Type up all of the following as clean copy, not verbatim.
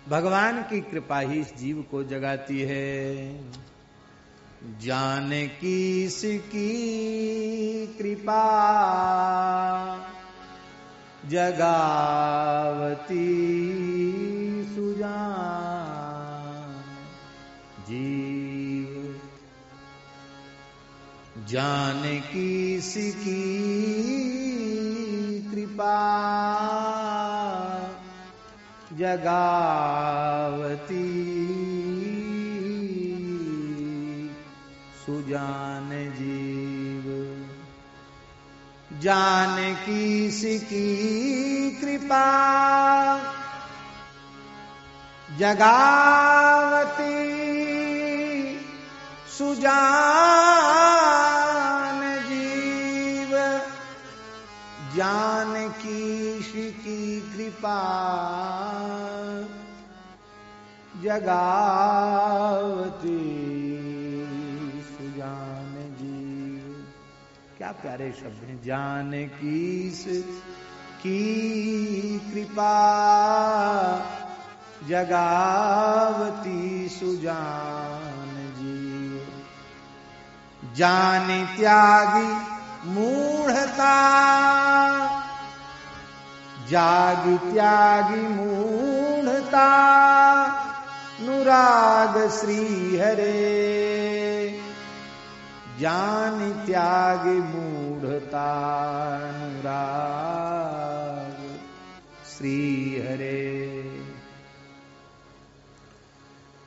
भगवान की कृपा ही इस जीव को जगाती है। जाने किसकी कृपा जगावती सुजान जीव। जाने किसकी कृपा जगावती सुजान जीव। जाने किसकी कृपा जगावती सुजान जीव। जान किसकी कृपा जगावती सुजान जीव। क्या प्यारे शब्द हैं। जान किसकी कृपा जगावती सुजान जीव। जान त्यागी मूढ़ता जाग त्यागी मूढ़ता अनुराग श्री हरे। जान त्याग मूढ़ता अनुराग श्री हरे।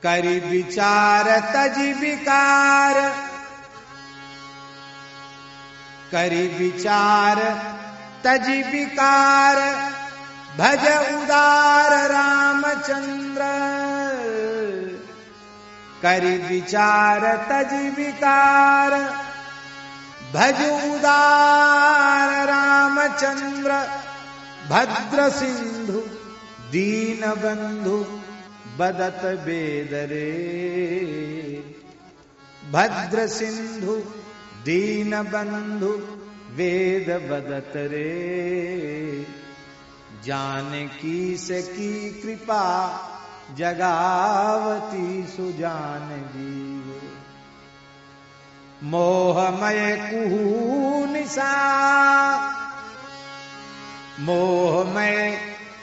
करि विचार तज विकार करि विचार तज विकार भज उदार रामचंद्र। करि विचार तज विकार भज उदार रामचंद्र। भद्र सिंधु दीन बंधु बदत बेदरे। भद्र सिंधु दीन बंधु वेद बदत रे। जानकी की कृपा जगावती सुजान जीव। मोहमय कुहू निशा मोहमय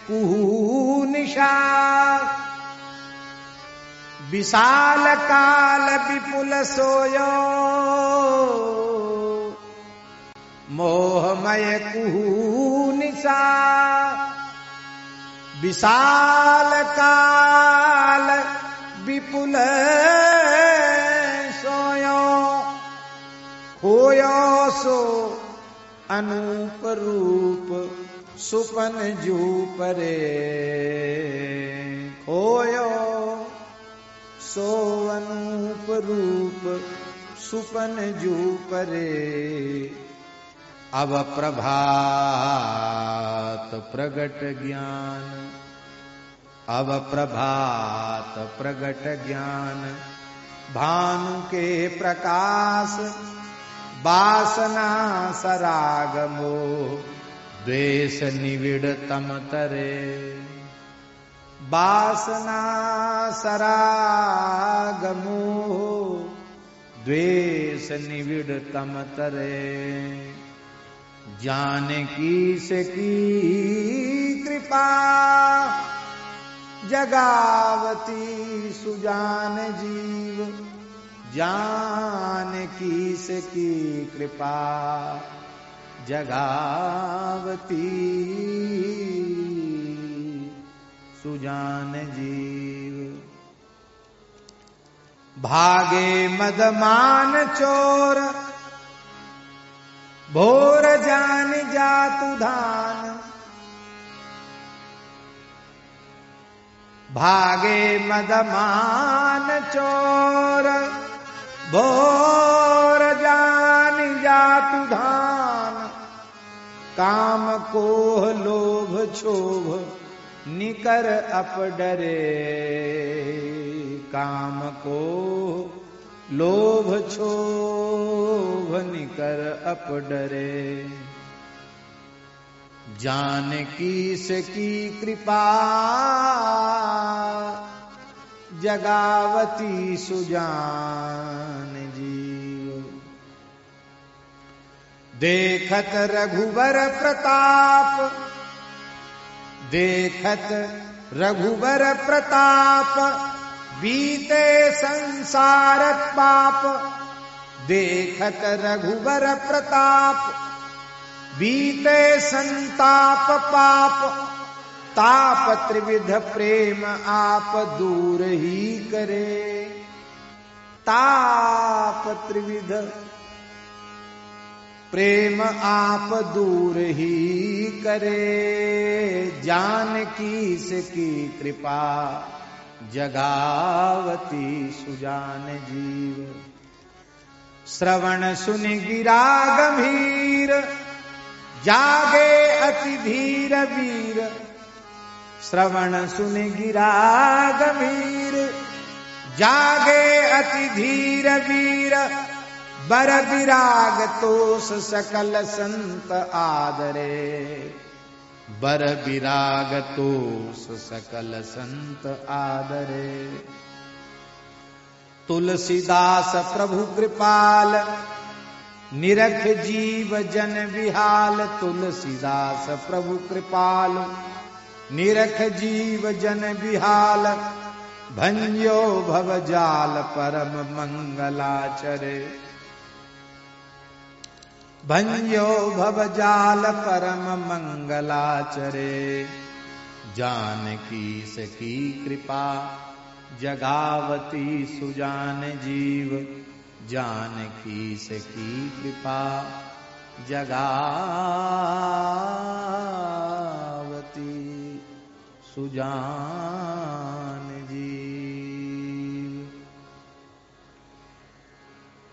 कुहू निशा। विशाल काल विपुल सोयो मोहमय कुहू निशा। विशाल काल विपुल सोयो खोयो सो अनूप रूप सुपन जूप रे। खोयो सो अनूप रूप सुपन जूप रे। अब प्रभात प्रगट ज्ञान अब प्रभात प्रगट ज्ञान। भानु के प्रकाश वासना सराग मोह द्वेष निविड़ तम तरे। वासना सराग मोह द्वेष निविड़ तम तरे। जानकी की कृपा जगावती सुजान जीव। जानकी की कृपा जगावती सुजान जीव। भागे मदमान चोर भोर जान जातु धान। भागे मदमान चोर भोर जान जातु धान। काम कोह लोभ क्षोभ निकर अपडरे। काम को लोभ क्षोभ निकर अपडरे। जानकी की कृपा जगावती सुजान जीव। देखत रघुबर प्रताप, देखत रघुबर प्रताप, बीते संसार पाप। देखत रघुबर प्रताप, बीते संताप पाप। ताप त्रिविध प्रेम आप दूर ही करे। ताप त्रिविध प्रेम आप दूर ही करे। जानकी से की कृपा, जगावती सुजान जीव। श्रवण सुन गिरा गंभीर, जागे अति धीर वीर। श्रवण सुन गिरा गंभीर, जागे अति धीर वीर। बर विराग तोष सकल संत आदरे। बर विराग तोष सकल संत आदरे। तुलसीदास प्रभु कृपाल, निरख जीव जन विहाल। तुलसीदास प्रभु कृपाल, निरख जीव जन विहाल। भंजो भव जाल परम मंगलाचरे। भंजो भव जाल परम मंगलाचरे। जानकी से की कृपा, जगावती सुजान जीव। जानकी से की कृपा, जगावती सुजान जीव।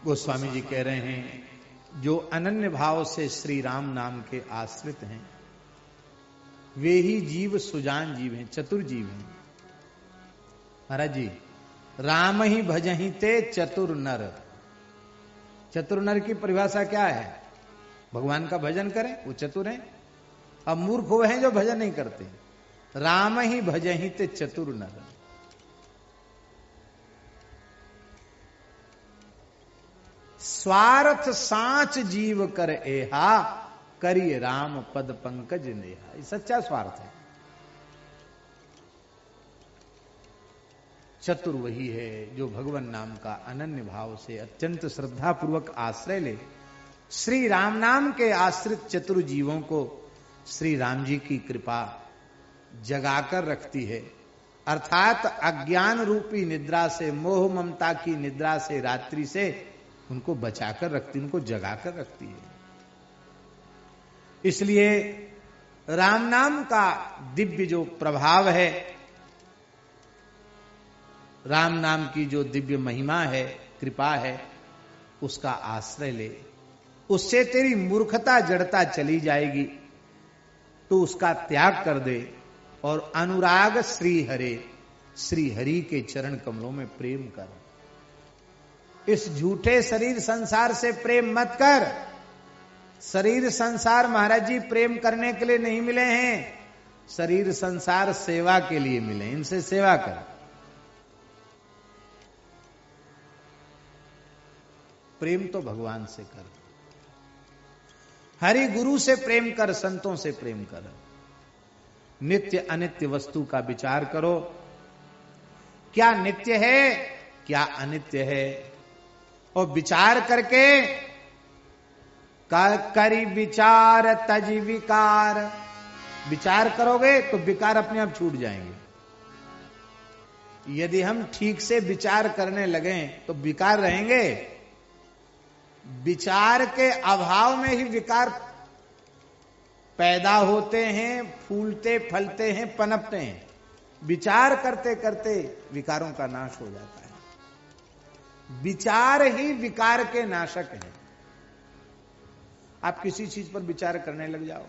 गोस्वामी जी कह रहे हैं, जो अनन्य भाव से श्री राम नाम के आश्रित हैं, वे ही जीव सुजान जीव हैं, चतुर जीव हैं। महाराज जी, राम ही भजहि ते चतुर नर। चतुर नर की परिभाषा क्या है? भगवान का भजन करें, वो चतुर हैं। अब मूर्ख वो हैं जो भजन नहीं करते। राम ही भजहि ते चतुर नर। स्वार्थ साच जीव कर एहा, करिए राम पद पंकज नेहा। ये सच्चा स्वार्थ है। चतुर वही है जो भगवान नाम का अनन्य भाव से अत्यंत श्रद्धा पूर्वक आश्रय ले। श्री राम नाम के आश्रित चतुर जीवों को श्री राम जी की कृपा जगाकर रखती है, अर्थात अज्ञान रूपी निद्रा से, मोह ममता की निद्रा से, रात्रि से उनको बचाकर रखती, उनको जगाकर रखती है। इसलिए राम नाम का दिव्य जो प्रभाव है, राम नाम की जो दिव्य महिमा है, कृपा है, उसका आश्रय ले। उससे तेरी मूर्खता जड़ता चली जाएगी, तो उसका त्याग कर दे और अनुराग श्री हरि के चरण कमलों में प्रेम कर। इस झूठे शरीर संसार से प्रेम मत कर। शरीर संसार महाराज जी प्रेम करने के लिए नहीं मिले हैं, शरीर संसार सेवा के लिए मिले। इनसे सेवा कर। प्रेम तो भगवान से कर, हरि गुरु से प्रेम कर, संतों से प्रेम कर। नित्य अनित्य वस्तु का विचार करो, क्या नित्य है क्या अनित्य है, और विचार करके करी विचार तज विकार। विचार करोगे तो विकार अपने आप छूट जाएंगे। यदि हम ठीक से विचार करने लगे तो विकार रहेंगे। विचार के अभाव में ही विकार पैदा होते हैं, फूलते फलते हैं, पनपते हैं। विचार करते करते विकारों का नाश हो जाता है। विचार ही विकार के नाशक है। आप किसी चीज पर विचार करने लग जाओ,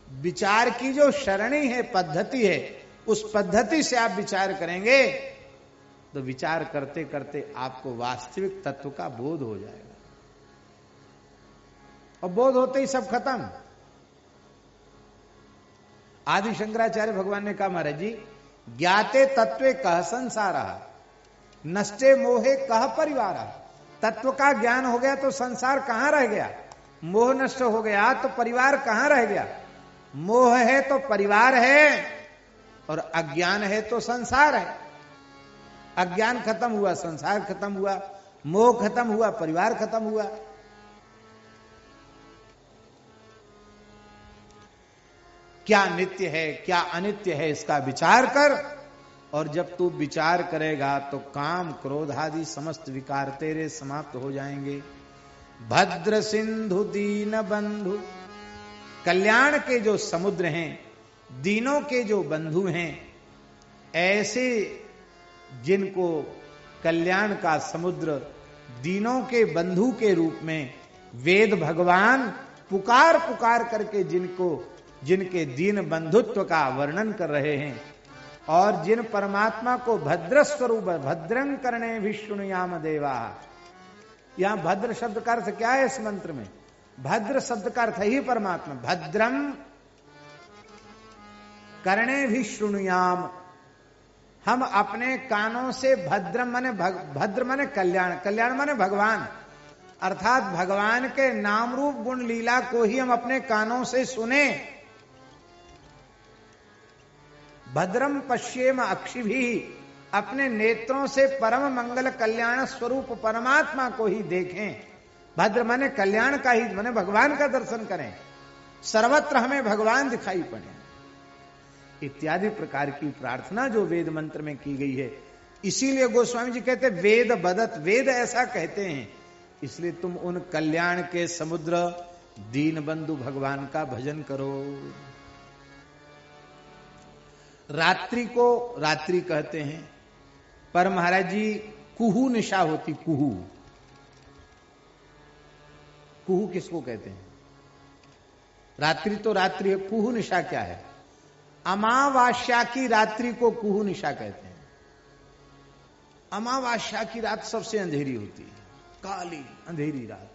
विचार की जो सरणी है, पद्धति है, उस पद्धति से आप विचार करेंगे तो विचार करते करते आपको वास्तविक तत्व का बोध हो जाएगा। और बोध होते ही सब खत्म। आदि शंकराचार्य भगवान ने कहा, महाराज जी ज्ञाते तत्वे कह संसार, नष्टे मोहे कह परिवार। तत्व का ज्ञान हो गया तो संसार कहां रह गया, मोह नष्ट हो गया तो परिवार कहां रह गया। मोह है तो परिवार है, और अज्ञान है तो संसार है। अज्ञान खत्म हुआ, संसार खत्म हुआ, मोह खत्म हुआ, परिवार खत्म हुआ। क्या नित्य है क्या अनित्य है इसका विचार कर, और जब तू विचार करेगा तो काम क्रोध आदि समस्त विकार तेरे समाप्त हो जाएंगे। भद्र सिंधु दीन बंधु, कल्याण के जो समुद्र हैं, दीनों के जो बंधु हैं, ऐसे जिनको कल्याण का समुद्र दीनों के बंधु के रूप में वेद भगवान पुकार पुकार करके जिनके दीन बंधुत्व का वर्णन कर रहे हैं, और जिन परमात्मा को भद्र स्वरूप भद्रं करणे विष्णुयाम देवा। यहां भद्र शब्द का अर्थ क्या है इस मंत्र में? भद्र शब्द का अर्थ ही परमात्मा। भद्रम करणे विष्णुयाम, हम अपने कानों से भद्रम माने भद्र माने कल्याण, कल्याण माने भगवान, अर्थात भगवान के नाम रूप गुण लीला को ही हम अपने कानों से सुने। भद्रम पश्येम अक्षिभी, अपने नेत्रों से परम मंगल कल्याण स्वरूप परमात्मा को ही देखें। भद्र माने कल्याण का ही माने भगवान का दर्शन करें, सर्वत्र हमें भगवान दिखाई पड़े, इत्यादि प्रकार की प्रार्थना जो वेद मंत्र में की गई है। इसीलिए गोस्वामी जी कहते वेद बदत, वेद ऐसा कहते हैं, इसलिए तुम उन कल्याण के समुद्र दीन बंधु भगवान का भजन करो। रात्रि को रात्रि कहते हैं, पर महाराज जी कुहू निशा होती, कुहू, कुहू किसको कहते हैं? रात्रि तो रात्रि है, कुहू निशा क्या है? अमावास्या की रात्रि को कुहू निशा कहते हैं। अमावास्या की रात सबसे अंधेरी होती है, काली अंधेरी रात।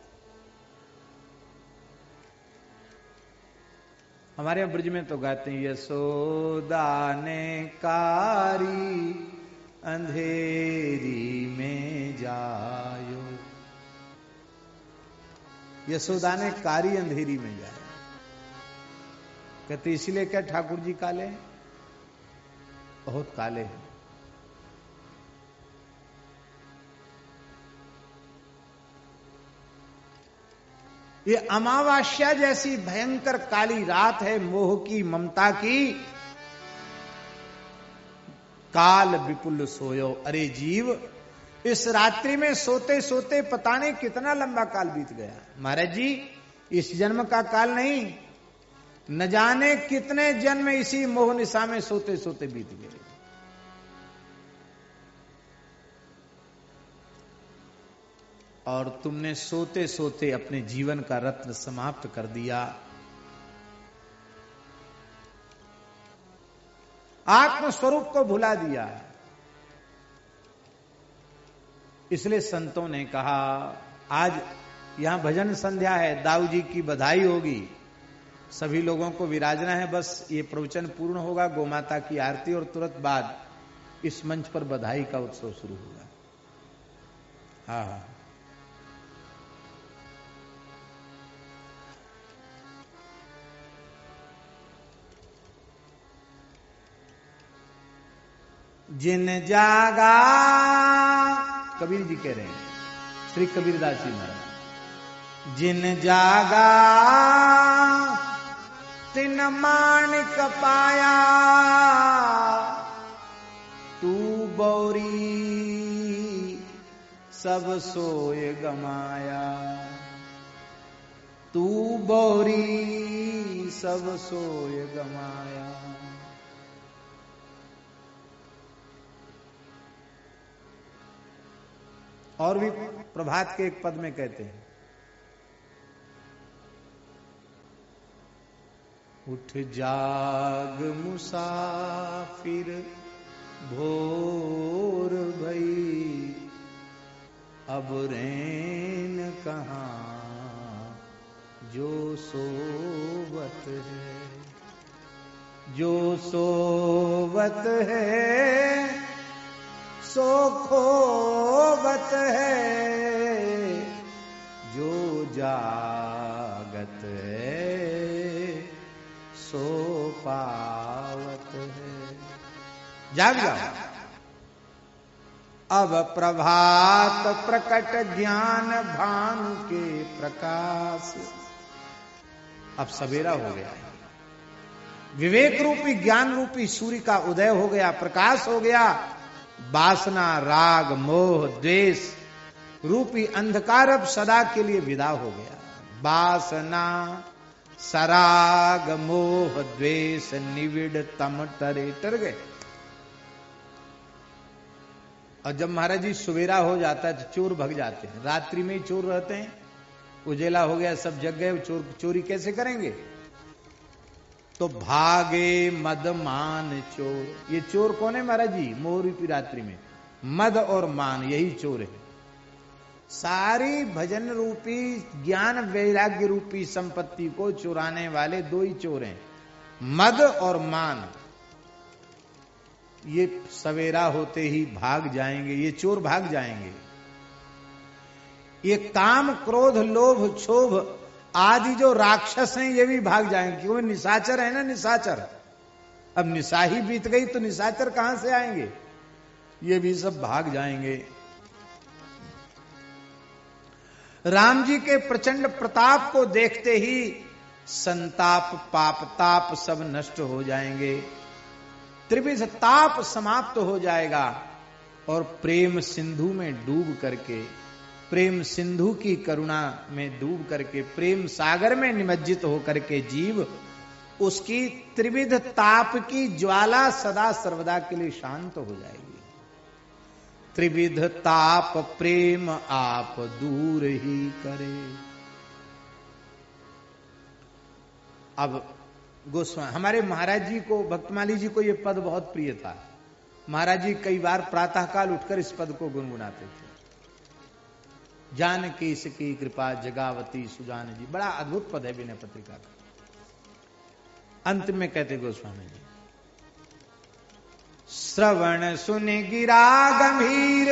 हमारे यहां ब्रज में तो गाते हैं, यशोदा ने कारी अंधेरी में जायो, यशोदा ने कारी अंधेरी में जायो। कहते इसलिए क्या ठाकुर जी काले हैं? बहुत काले हैं। ये अमावास्या जैसी भयंकर काली रात है, मोह की ममता की। काल विपुल सोयो, अरे जीव इस रात्रि में सोते सोते पता नहीं कितना लंबा काल बीत गया। महाराज जी इस जन्म का काल नहीं, न जाने कितने जन्म इसी मोह निशा में सोते सोते बीत गए। और तुमने सोते सोते अपने जीवन का रत्न समाप्त कर दिया। आत्म स्वरूप को भुला दिया। इसलिए संतों ने कहा आज यहां भजन संध्या है, दाऊ जी की बधाई होगी, सभी लोगों को विराजना है। बस ये प्रवचन पूर्ण होगा, गोमाता की आरती, और तुरंत बाद इस मंच पर बधाई का उत्सव शुरू होगा। हाँ, जिन जागा, कबीर जी कह रहे हैं, श्री कबीरदास जी महाराज, जिन जागा तिन माणिक पाया, तू बौरी सब सोए गमाया, तू बौरी सब सोए गमाया। और भी प्रभात के एक पद में कहते हैं, उठ जाग मुसाफिर भोर भई, अब रैन कहां जो सोवत है, जो सोवत खोवत है सो खोवत है, जो जागत है सो पावत है। जाग जाओ, अब प्रभात प्रकट ज्ञान भानु के प्रकाश। अब सवेरा हो गया, विवेक रूपी ज्ञान रूपी सूर्य का उदय हो गया, प्रकाश हो गया। वासना राग मोह द्वेष रूपी अंधकार अब सदा के लिए विदा हो गया। वासना सराग मोह द्वेष निविड़ तम तरे टर गए। और जब महाराज जी सवेरा हो जाता है तो चोर भग जाते हैं। रात्रि में ही चोर रहते हैं, उजेला हो गया, सब जग गए, चोरी कैसे करेंगे? तो भागे मद मान चोर। ये चोर कौन है महाराज जी? मोह रूपी रात्रि में मद और मान, यही चोर है। सारी भजन रूपी ज्ञान वैराग्य रूपी संपत्ति को चुराने वाले दो ही चोर हैं, मद और मान। ये सवेरा होते ही भाग जाएंगे, ये चोर भाग जाएंगे। ये काम क्रोध लोभ क्षोभ आदि जो राक्षस हैं ये भी भाग जाएंगे, क्योंकि निशाचर है ना, निशाचर। अब निशा ही बीत गई तो निशाचर कहां से आएंगे? ये भी सब भाग जाएंगे। राम जी के प्रचंड प्रताप को देखते ही संताप पाप ताप सब नष्ट हो जाएंगे, त्रिविध ताप समाप्त हो जाएगा। और प्रेम सिंधु में डूब करके, प्रेम सिंधु की करुणा में डूब करके, प्रेम सागर में निमज्जित होकर के जीव उसकी त्रिविध ताप की ज्वाला सदा सर्वदा के लिए शांत हो जाएगी। त्रिविध ताप प्रेम आप दूर ही करे। अब गोस्वामी हमारे महाराज जी को, भक्तमाली जी को यह पद बहुत प्रिय था। महाराज जी कई बार प्रातःकाल उठकर इस पद को गुनगुनाते थे। जानकी इसकी कृपा जगावती सुजान जी, बड़ा अद्भुत पद है विनय पत्रिका का। अंत में कहते गोस्वामी जी, श्रवण सुन गिरा गंभीर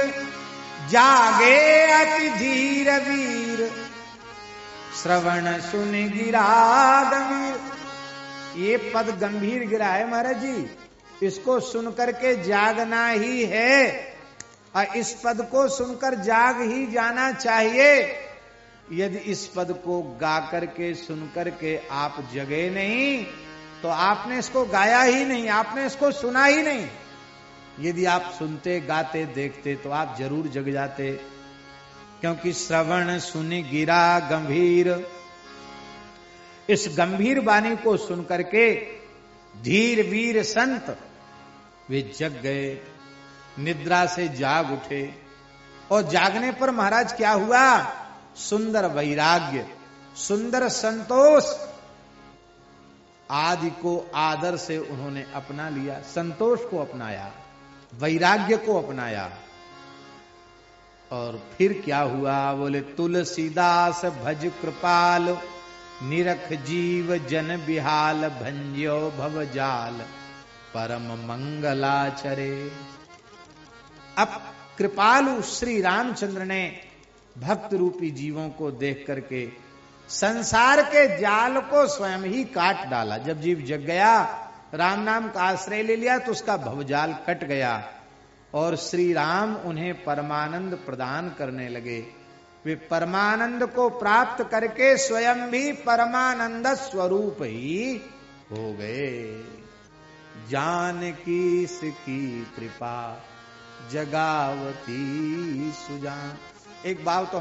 जागे अति धीर वीर। श्रवण सुन गिरा गंभीर, ये पद गंभीर गिरा है महाराज जी, इसको सुनकर के जागना ही है। और इस पद को सुनकर जाग ही जाना चाहिए। यदि इस पद को गा करके सुन करके आप जगे नहीं तो आपने इसको गाया ही नहीं, आपने इसको सुना ही नहीं। यदि आप सुनते गाते देखते तो आप जरूर जग जाते। क्योंकि श्रवण सुन गिरा गंभीर, इस गंभीर वाणी को सुन करके धीर वीर संत वे जग गए, निद्रा से जाग उठे। और जागने पर महाराज क्या हुआ? सुंदर वैराग्य, सुंदर संतोष आदि को आदर से उन्होंने अपना लिया। संतोष को अपनाया, वैराग्य को अपनाया। और फिर क्या हुआ? बोले तुलसीदास भज कृपाल, निरख जीव जन बिहाल, भंज्यो भवजाल परम मंगलाचरे। अब कृपालु श्री रामचंद्र ने भक्त रूपी जीवों को देख करके संसार के जाल को स्वयं ही काट डाला। जब जीव जग गया, राम नाम का आश्रय ले लिया तो उसका भवजाल कट गया और श्री राम उन्हें परमानंद प्रदान करने लगे। वे परमानंद को प्राप्त करके स्वयं भी परमानंद स्वरूप ही हो गए। जानकी इसकी कृपा जगावती सुजान। एक बात तो